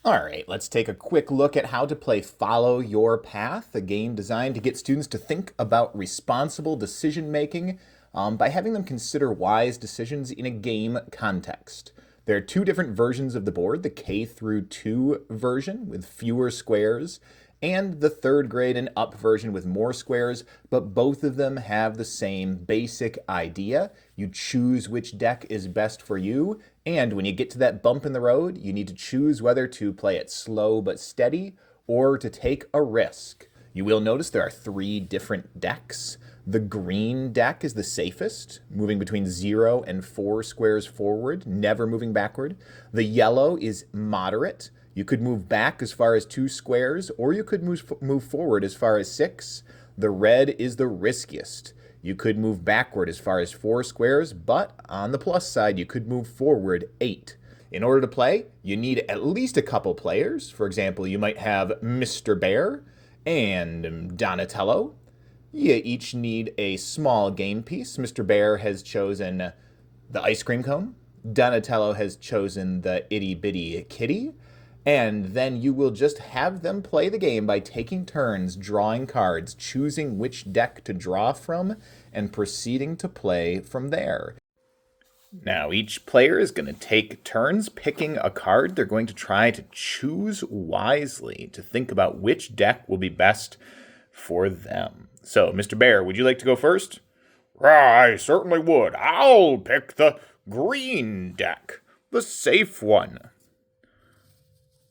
All right, let's take a quick look at how to play Follow Your Path, a game designed to get students to think about responsible decision making by having them consider wise decisions in a game context. There are two different versions of the board, the K through 2 version with fewer squares, and the third grade and up version with more squares, but both of them have the same basic idea. You choose which deck is best for you, and when you get to that bump in the road, you need to choose whether to play it slow but steady or to take a risk. You will notice there are 3 different decks. The green deck is the safest, moving between 0 and 4 squares forward, never moving backward. The yellow is moderate. You could move back as far as 2 squares, or you could move forward as far as 6. The red is the riskiest. You could move backward as far as 4 squares, but on the plus side, you could move forward 8. In order to play, you need at least a couple players. For example, you might have Mr. Bear and Donatello. You each need a small game piece. Mr. Bear has chosen the ice cream cone. Donatello has chosen the itty bitty kitty. And then you will just have them play the game by taking turns, drawing cards, choosing which deck to draw from, and proceeding to play from there. Now, each player is going to take turns picking a card. They're going to try to choose wisely to think about which deck will be best for them. So, Mr. Bear, would you like to go first? I certainly would. I'll pick the green deck, the safe one.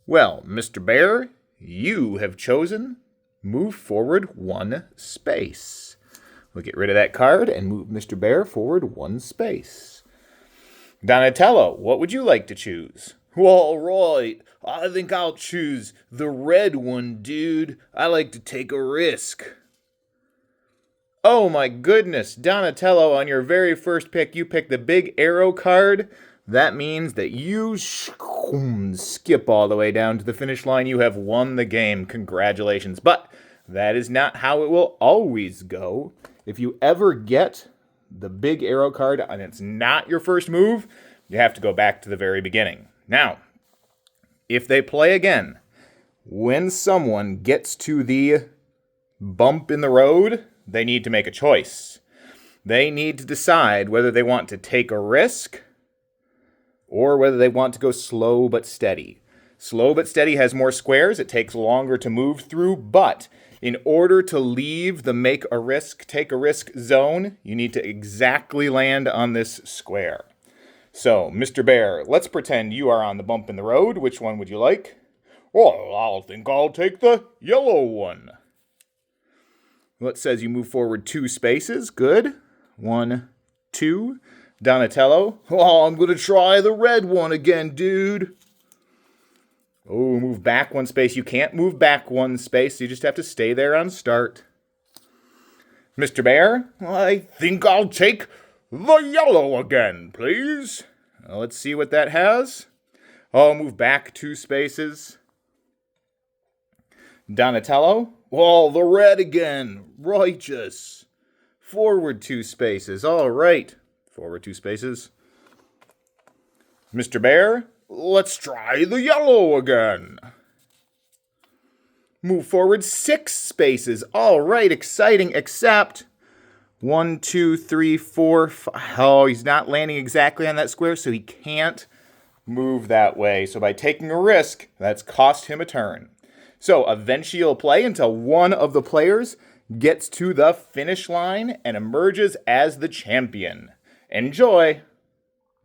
Well, Mr. Bear, you have chosen move forward 1 space. We'll get rid of that card and move Mr. Bear forward 1 space. Donatello, what would you like to choose? All right, I think I'll choose the red one, dude. I like to take a risk. Oh my goodness, Donatello, on your very first pick, you picked the big arrow card. That means that you skip all the way down to the finish line. You have won the game. Congratulations. But that is not how it will always go. If you ever get the big arrow card and it's not your first move, you have to go back to the very beginning. Now, if they play again, when someone gets to the bump in the road, they need to make a choice. They need to decide whether they want to take a risk or whether they want to go slow but steady. Slow but steady has more squares. It takes longer to move through, but in order to leave the take a risk zone, you need to exactly land on this square. So, Mr. Bear, let's pretend you are on the bump in the road. Which one would you like? Well, I think I'll take the yellow one. Well, it says you move forward 2 spaces. Good. 1, 2. Donatello. Oh, I'm going to try the red one again, dude. Oh, move back 1 space. You can't move back 1 space. You just have to stay there on start. Mr. Bear. I think I'll take the yellow again, please. Well, let's see what that has. Oh, move back 2 spaces. Donatello. Oh, the red again. Righteous. Forward 2 spaces. All right. Forward 2 spaces. Mr. Bear. Let's try the yellow again. Move forward 6 spaces. All right. Exciting, except 1, 2, 3, 4, 5. Oh, he's not landing exactly on that square, so he can't move that way. So by taking a risk, that's cost him a turn. So eventually you'll play until one of the players gets to the finish line and emerges as the champion. Enjoy!